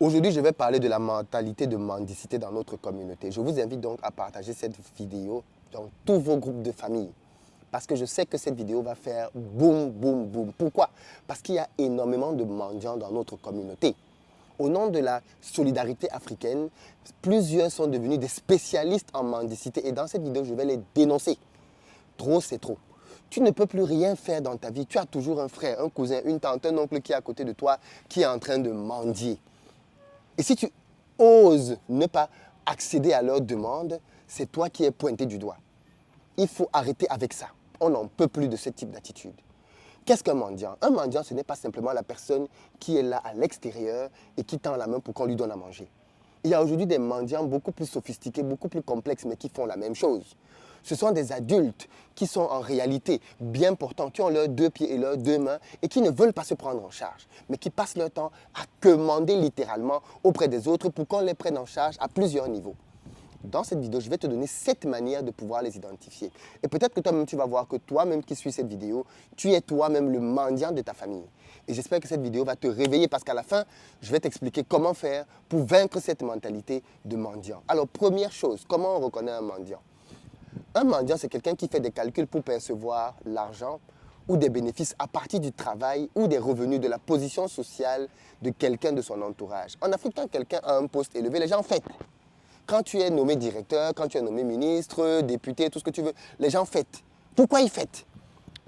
Aujourd'hui, je vais parler de la mentalité de mendicité dans notre communauté. Je vous invite donc à partager cette vidéo dans tous vos groupes de famille. Parce que je sais que cette vidéo va faire boum, boum, boum. Pourquoi? Parce qu'il y a énormément de mendiants dans notre communauté. Au nom de la solidarité africaine, plusieurs sont devenus des spécialistes en mendicité. Et dans cette vidéo, je vais les dénoncer. Trop, c'est trop. Tu ne peux plus rien faire dans ta vie. Tu as toujours un frère, un cousin, une tante, un oncle qui est à côté de toi, qui est en train de mendier. Et si tu oses ne pas accéder à leurs demandes, c'est toi qui es pointé du doigt. Il faut arrêter avec ça. On n'en peut plus de ce type d'attitude. Qu'est-ce qu'un mendiant? Un mendiant, ce n'est pas simplement la personne qui est là à l'extérieur et qui tend la main pour qu'on lui donne à manger. Il y a aujourd'hui des mendiants beaucoup plus sophistiqués, beaucoup plus complexes, mais qui font la même chose. Ce sont des adultes qui sont en réalité bien portants, qui ont leurs deux pieds et leurs deux mains et qui ne veulent pas se prendre en charge, mais qui passent leur temps à commander littéralement auprès des autres pour qu'on les prenne en charge à plusieurs niveaux. Dans cette vidéo, je vais te donner 7 manières de pouvoir les identifier. Et peut-être que toi-même, tu vas voir que toi-même qui suis cette vidéo, tu es toi-même le mendiant de ta famille. Et j'espère que cette vidéo va te réveiller parce qu'à la fin, je vais t'expliquer comment faire pour vaincre cette mentalité de mendiant. Alors, première chose, comment on reconnaît un mendiant? Un mendiant, c'est quelqu'un qui fait des calculs pour percevoir l'argent ou des bénéfices à partir du travail ou des revenus de la position sociale de quelqu'un de son entourage. En Afrique, quand quelqu'un a un poste élevé, les gens fêtent. Quand tu es nommé directeur, quand tu es nommé ministre, député, tout ce que tu veux, les gens fêtent. Pourquoi ils fêtent?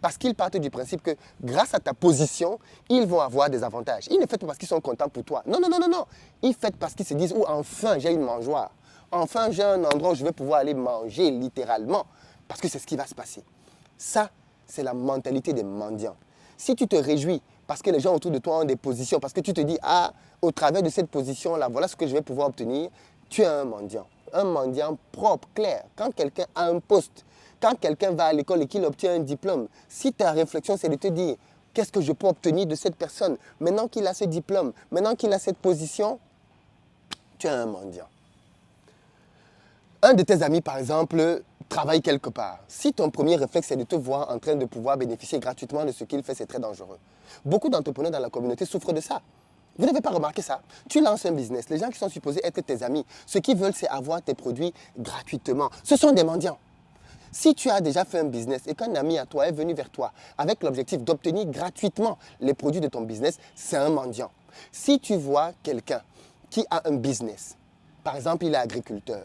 Parce qu'ils partent du principe que grâce à ta position, ils vont avoir des avantages. Ils ne fêtent pas parce qu'ils sont contents pour toi. Non, non, non, non, non. Ils fêtent parce qu'ils se disent, oh, enfin, j'ai une mangeoire. Enfin, j'ai un endroit où je vais pouvoir aller manger littéralement. Parce que c'est ce qui va se passer. Ça, c'est la mentalité des mendiants. Si tu te réjouis parce que les gens autour de toi ont des positions, parce que tu te dis, ah, au travers de cette position-là, voilà ce que je vais pouvoir obtenir, tu es un mendiant. Un mendiant propre, clair. Quand quelqu'un a un poste, quand quelqu'un va à l'école et qu'il obtient un diplôme, si ta réflexion c'est de te dire, qu'est-ce que je peux obtenir de cette personne, maintenant qu'il a ce diplôme, maintenant qu'il a cette position, tu es un mendiant. Un de tes amis, par exemple, travaille quelque part. Si ton premier réflexe est de te voir en train de pouvoir bénéficier gratuitement de ce qu'il fait, c'est très dangereux. Beaucoup d'entrepreneurs dans la communauté souffrent de ça. Vous n'avez pas remarqué ça? Tu lances un business, les gens qui sont supposés être tes amis, ce qu'ils veulent, c'est avoir tes produits gratuitement. Ce sont des mendiants. Si tu as déjà fait un business et qu'un ami à toi est venu vers toi avec l'objectif d'obtenir gratuitement les produits de ton business, c'est un mendiant. Si tu vois quelqu'un qui a un business, par exemple, il est agriculteur,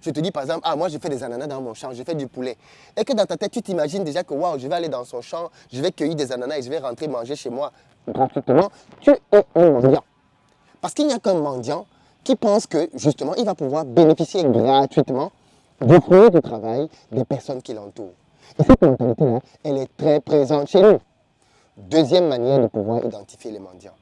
je te dis par exemple, ah moi je fais des ananas dans mon champ, je fais du poulet. Et que dans ta tête, tu t'imagines déjà que waouh, je vais aller dans son champ, je vais cueillir des ananas et je vais rentrer manger chez moi gratuitement. Tu es un mendiant. Parce qu'il n'y a qu'un mendiant qui pense que justement, il va pouvoir bénéficier gratuitement du fruit du travail des personnes qui l'entourent. Et cette mentalité-là, elle est très présente chez nous. Deuxième manière de pouvoir identifier les mendiants.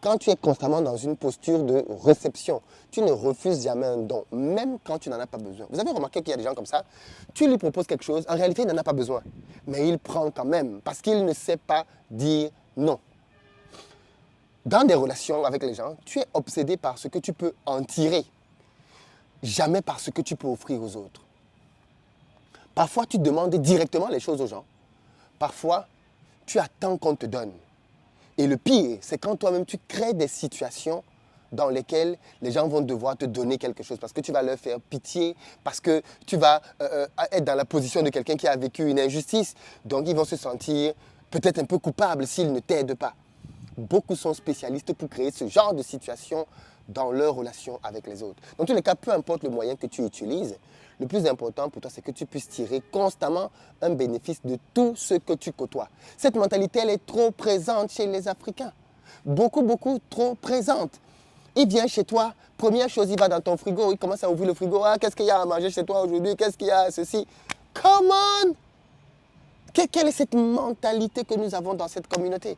Quand tu es constamment dans une posture de réception, tu ne refuses jamais un don, même quand tu n'en as pas besoin. Vous avez remarqué qu'il y a des gens comme ça, tu lui proposes quelque chose, en réalité il n'en a pas besoin, mais il prend quand même parce qu'il ne sait pas dire non. Dans des relations avec les gens, tu es obsédé par ce que tu peux en tirer, jamais par ce que tu peux offrir aux autres. Parfois, tu demandes directement les choses aux gens. Parfois, tu attends qu'on te donne. Et le pire, c'est quand toi-même tu crées des situations dans lesquelles les gens vont devoir te donner quelque chose parce que tu vas leur faire pitié, parce que tu vas être dans la position de quelqu'un qui a vécu une injustice. Donc, ils vont se sentir peut-être un peu coupables s'ils ne t'aident pas. Beaucoup sont spécialistes pour créer ce genre de situation dans leur relation avec les autres. Dans tous les cas, peu importe le moyen que tu utilises, le plus important pour toi, c'est que tu puisses tirer constamment un bénéfice de tout ce que tu côtoies. Cette mentalité, elle est trop présente chez les Africains. Beaucoup, beaucoup trop présente. Il vient chez toi, première chose, il va dans ton frigo, il commence à ouvrir le frigo. Ah, qu'est-ce qu'il y a à manger chez toi aujourd'hui? Qu'est-ce qu'il y a ceci? Come on! Quelle est cette mentalité que nous avons dans cette communauté?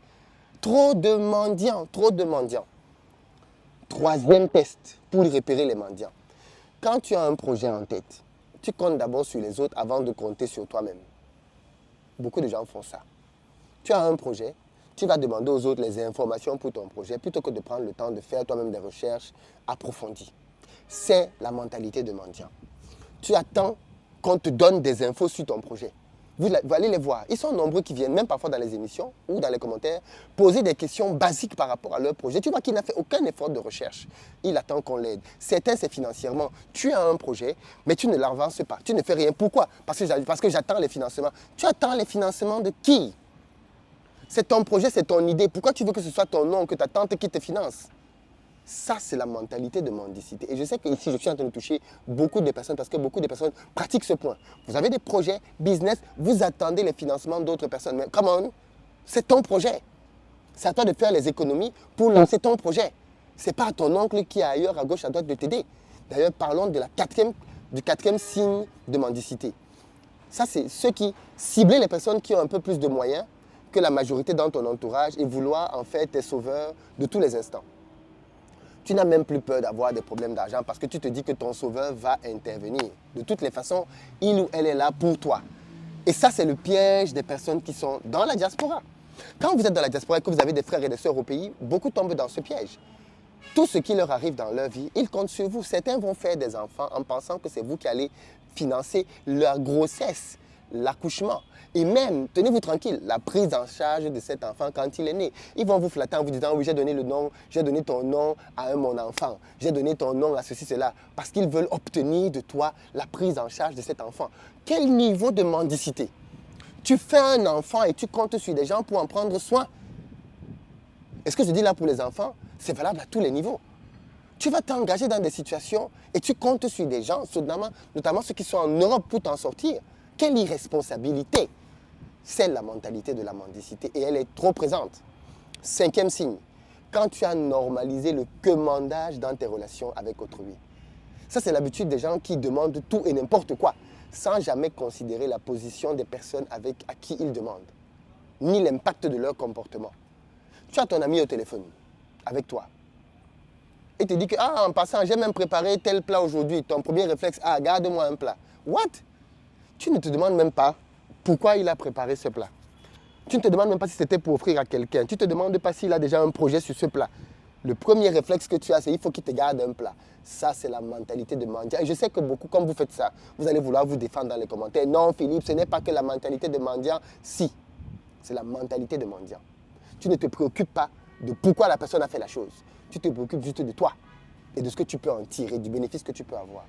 Trop de mendiants, trop de mendiants. Troisième test pour repérer les mendiants. Quand tu as un projet en tête, tu comptes d'abord sur les autres avant de compter sur toi-même. Beaucoup de gens font ça. Tu as un projet, tu vas demander aux autres les informations pour ton projet plutôt que de prendre le temps de faire toi-même des recherches approfondies. C'est la mentalité de mendiant. Tu attends qu'on te donne des infos sur ton projet. Vous allez les voir. Ils sont nombreux qui viennent, même parfois dans les émissions ou dans les commentaires, poser des questions basiques par rapport à leur projet. Tu vois qu'il n'a fait aucun effort de recherche. Il attend qu'on l'aide. Certains, c'est financièrement. Tu as un projet, mais tu ne l'avances pas. Tu ne fais rien. Pourquoi? Parce que j'attends les financements. Tu attends les financements de qui? C'est ton projet, c'est ton idée. Pourquoi tu veux que ce soit ton oncle, ta tante qui te finance? Ça, c'est la mentalité de mendicité. Et je sais qu'ici, je suis en train de toucher beaucoup de personnes parce que beaucoup de personnes pratiquent ce point. Vous avez des projets, business, vous attendez les financements d'autres personnes. Mais come on, c'est ton projet. C'est à toi de faire les économies pour lancer ton projet. Ce n'est pas à ton oncle qui est ailleurs, à gauche, à droite de t'aider. D'ailleurs, parlons du quatrième signe de mendicité. Ça, c'est ceux qui ciblent les personnes qui ont un peu plus de moyens que la majorité dans ton entourage et vouloir en faire tes sauveurs de tous les instants. Tu n'as même plus peur d'avoir des problèmes d'argent parce que tu te dis que ton sauveur va intervenir. De toutes les façons, il ou elle est là pour toi. Et ça, c'est le piège des personnes qui sont dans la diaspora. Quand vous êtes dans la diaspora et que vous avez des frères et des sœurs au pays, beaucoup tombent dans ce piège. Tout ce qui leur arrive dans leur vie, ils comptent sur vous. Certains vont faire des enfants en pensant que c'est vous qui allez financer leur grossesse, l'accouchement. Et même, tenez-vous tranquille, la prise en charge de cet enfant quand il est né. Ils vont vous flatter en vous disant, oui, j'ai donné le nom, j'ai donné ton nom à mon enfant, j'ai donné ton nom à ceci, cela, parce qu'ils veulent obtenir de toi la prise en charge de cet enfant. Quel niveau de mendicité? Tu fais un enfant et tu comptes sur des gens pour en prendre soin. Et ce que je dis là pour les enfants, c'est valable à tous les niveaux. Tu vas t'engager dans des situations et tu comptes sur des gens, notamment ceux qui sont en Europe pour t'en sortir. Quelle irresponsabilité! C'est la mentalité de la mendicité et elle est trop présente. Cinquième signe, quand tu as normalisé le commandage dans tes relations avec autrui. Ça, c'est l'habitude des gens qui demandent tout et n'importe quoi, sans jamais considérer la position des personnes à qui ils demandent, ni l'impact de leur comportement. Tu as ton ami au téléphone, avec toi. Il te dit que, en passant, j'ai même préparé tel plat aujourd'hui. Ton premier réflexe, garde-moi un plat. What? Tu ne te demandes même pas pourquoi il a préparé ce plat. Tu ne te demandes même pas si c'était pour offrir à quelqu'un. Tu ne te demandes pas s'il a déjà un projet sur ce plat. Le premier réflexe que tu as, c'est qu'il faut qu'il te garde un plat. Ça, c'est la mentalité de mendiant. Et je sais que beaucoup, comme vous faites ça, vous allez vouloir vous défendre dans les commentaires. Non, Philippe, ce n'est pas que la mentalité de mendiant. Si, c'est la mentalité de mendiant. Tu ne te préoccupes pas de pourquoi la personne a fait la chose. Tu te préoccupes juste de toi et de ce que tu peux en tirer, du bénéfice que tu peux avoir.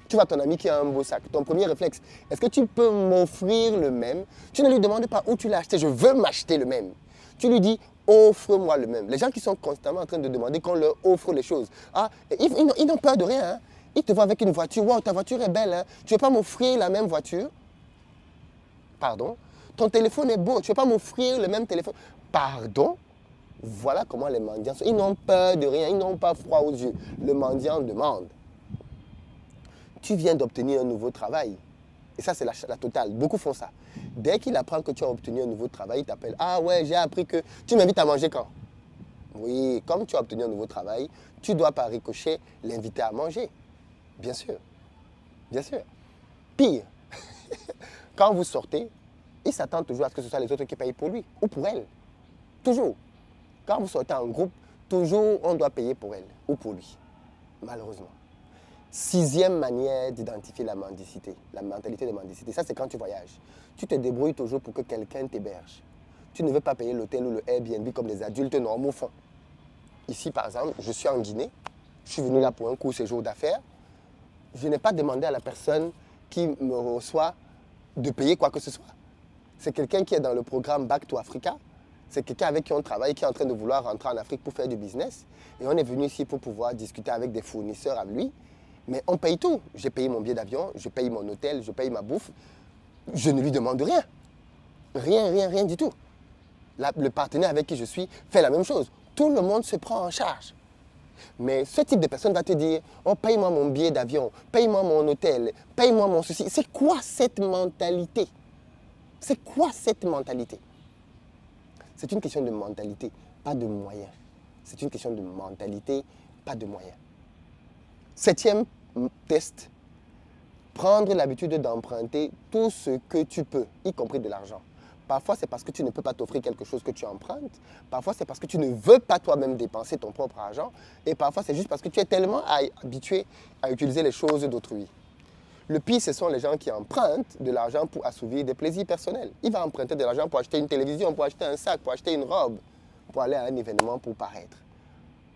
Tu vois ton ami qui a un beau sac. Ton premier réflexe, est-ce que tu peux m'offrir le même? Tu ne lui demandes pas où tu l'as acheté, je veux m'acheter le même. Tu lui dis, offre-moi le même. Les gens qui sont constamment en train de demander qu'on leur offre les choses, ils n'ont peur de rien. Hein. Ils te voient avec une voiture, wow, ta voiture est belle, hein. Tu ne veux pas m'offrir la même voiture? Pardon? Ton téléphone est beau, tu ne veux pas m'offrir le même téléphone? Pardon? Voilà comment les mendiants sont. Ils n'ont peur de rien, ils n'ont pas froid aux yeux. Le mendiant demande. Tu viens d'obtenir un nouveau travail. Et ça, c'est la totale. Beaucoup font ça. Dès qu'il apprend que tu as obtenu un nouveau travail, il t'appelle. Ah ouais, j'ai appris que tu m'invites à manger quand? Oui, comme tu as obtenu un nouveau travail, tu dois par ricochet l'inviter à manger. Bien sûr. Bien sûr. Pire, quand vous sortez, il s'attend toujours à ce que ce soit les autres qui payent pour lui ou pour elle. Toujours. Quand vous sortez en groupe, toujours on doit payer pour elle ou pour lui. Malheureusement. Sixième manière d'identifier la mendicité, la mentalité de mendicité, ça c'est quand tu voyages. Tu te débrouilles toujours pour que quelqu'un t'héberge. Tu ne veux pas payer l'hôtel ou le Airbnb comme les adultes normaux font. Ici par exemple, je suis en Guinée, je suis venu là pour un court séjour d'affaires. Je n'ai pas demandé à la personne qui me reçoit de payer quoi que ce soit. C'est quelqu'un qui est dans le programme Back to Africa. C'est quelqu'un avec qui on travaille, qui est en train de vouloir rentrer en Afrique pour faire du business. Et on est venu ici pour pouvoir discuter avec des fournisseurs à lui. Mais on paye tout. J'ai payé mon billet d'avion, je paye mon hôtel, je paye ma bouffe. Je ne lui demande rien. Rien du tout. Le partenaire avec qui je suis fait la même chose. Tout le monde se prend en charge. Mais ce type de personne va te dire, paye-moi mon billet d'avion, paye-moi mon hôtel, paye-moi mon ceci. C'est quoi cette mentalité? C'est quoi cette mentalité? C'est une question de mentalité, pas de moyens. C'est une question de mentalité, pas de moyens. Septième test, prendre l'habitude d'emprunter tout ce que tu peux, y compris de l'argent. Parfois, c'est parce que tu ne peux pas t'offrir quelque chose que tu empruntes. Parfois, c'est parce que tu ne veux pas toi-même dépenser ton propre argent. Et parfois, c'est juste parce que tu es tellement habitué à utiliser les choses d'autrui. Le pire, ce sont les gens qui empruntent de l'argent pour assouvir des plaisirs personnels. Il va emprunter de l'argent pour acheter une télévision, pour acheter un sac, pour acheter une robe, pour aller à un événement, pour paraître.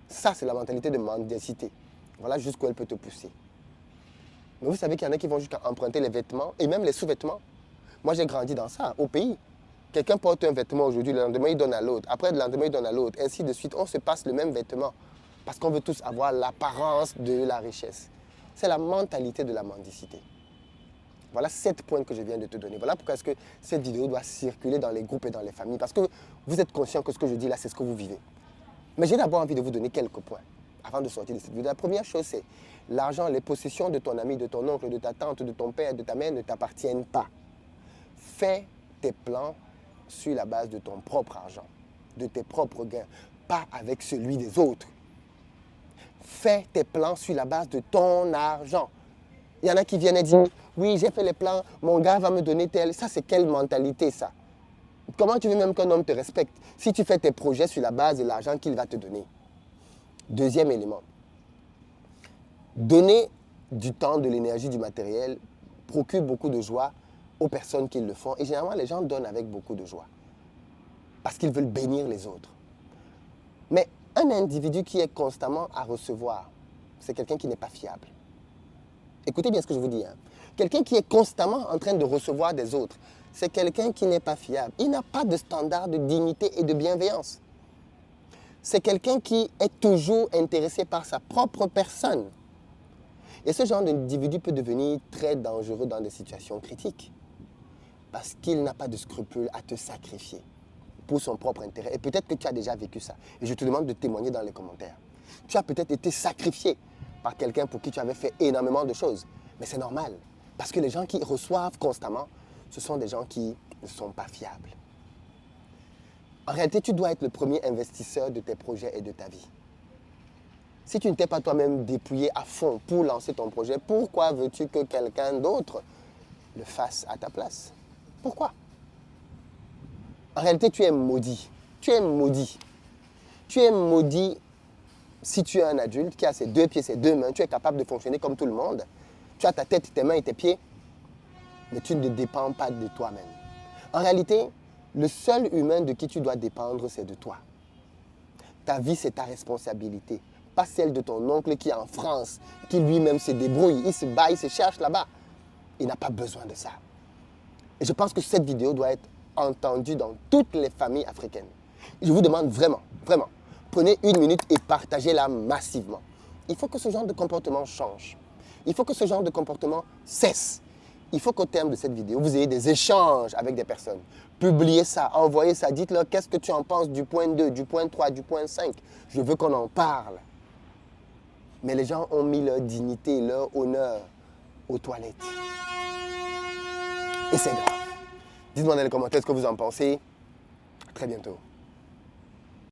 Ça, c'est la mentalité de mendicité. Voilà jusqu'où elle peut te pousser. Mais vous savez qu'il y en a qui vont jusqu'à emprunter les vêtements et même les sous-vêtements. Moi, j'ai grandi dans ça, au pays. Quelqu'un porte un vêtement aujourd'hui, le lendemain, il donne à l'autre. Après, le lendemain, il donne à l'autre. Ainsi de suite, on se passe le même vêtement. Parce qu'on veut tous avoir l'apparence de la richesse. C'est la mentalité de la mendicité. Voilà 7 points que je viens de te donner. Voilà pourquoi est-ce que cette vidéo doit circuler dans les groupes et dans les familles. Parce que vous êtes conscient que ce que je dis là, c'est ce que vous vivez. Mais j'ai d'abord envie de vous donner quelques points avant de sortir de cette vidéo. La première chose, c'est l'argent, les possessions de ton ami, de ton oncle, de ta tante, de ton père, de ta mère ne t'appartiennent pas. Fais tes plans sur la base de ton propre argent, de tes propres gains, pas avec celui des autres. Fais tes plans sur la base de ton argent. Il y en a qui viennent et disent, oui, j'ai fait les plans, mon gars va me donner tel. Ça, c'est quelle mentalité, ça? Comment tu veux même qu'un homme te respecte si tu fais tes projets sur la base de l'argent qu'il va te donner? Deuxième élément, donner du temps, de l'énergie, du matériel procure beaucoup de joie aux personnes qui le font. Et généralement, les gens donnent avec beaucoup de joie parce qu'ils veulent bénir les autres. Mais un individu qui est constamment à recevoir, c'est quelqu'un qui n'est pas fiable. Écoutez bien ce que je vous dis. Quelqu'un qui est constamment en train de recevoir des autres, c'est quelqu'un qui n'est pas fiable. Il n'a pas de standard de dignité et de bienveillance. C'est quelqu'un qui est toujours intéressé par sa propre personne. Et ce genre d'individu peut devenir très dangereux dans des situations critiques. Parce qu'il n'a pas de scrupule à te sacrifier pour son propre intérêt. Et peut-être que tu as déjà vécu ça. Et je te demande de témoigner dans les commentaires. Tu as peut-être été sacrifié par quelqu'un pour qui tu avais fait énormément de choses. Mais c'est normal. Parce que les gens qui reçoivent constamment, ce sont des gens qui ne sont pas fiables. En réalité, tu dois être le premier investisseur de tes projets et de ta vie. Si tu ne t'es pas toi-même dépouillé à fond pour lancer ton projet, pourquoi veux-tu que quelqu'un d'autre le fasse à ta place? Pourquoi? En réalité, tu es maudit. Tu es maudit. Tu es maudit si tu es un adulte qui a ses 2 pieds, ses 2 mains. Tu es capable de fonctionner comme tout le monde. Tu as ta tête, tes mains et tes pieds. Mais tu ne dépends pas de toi-même. En réalité, le seul humain de qui tu dois dépendre, c'est de toi. Ta vie, c'est ta responsabilité. Pas celle de ton oncle qui est en France, qui lui-même se débrouille. Il se bat, il se cherche là-bas. Il n'a pas besoin de ça. Et je pense que cette vidéo doit être entendue dans toutes les familles africaines. Je vous demande vraiment, vraiment, prenez 1 minute et partagez-la massivement. Il faut que ce genre de comportement change. Il faut que ce genre de comportement cesse. Il faut qu'au terme de cette vidéo, vous ayez des échanges avec des personnes. Publiez ça, envoyez ça, dites-leur qu'est-ce que tu en penses du point 2, du point 3, du point 5. Je veux qu'on en parle. Mais les gens ont mis leur dignité, leur honneur aux toilettes. Et c'est grave. Dites-moi dans les commentaires ce que vous en pensez. À très bientôt.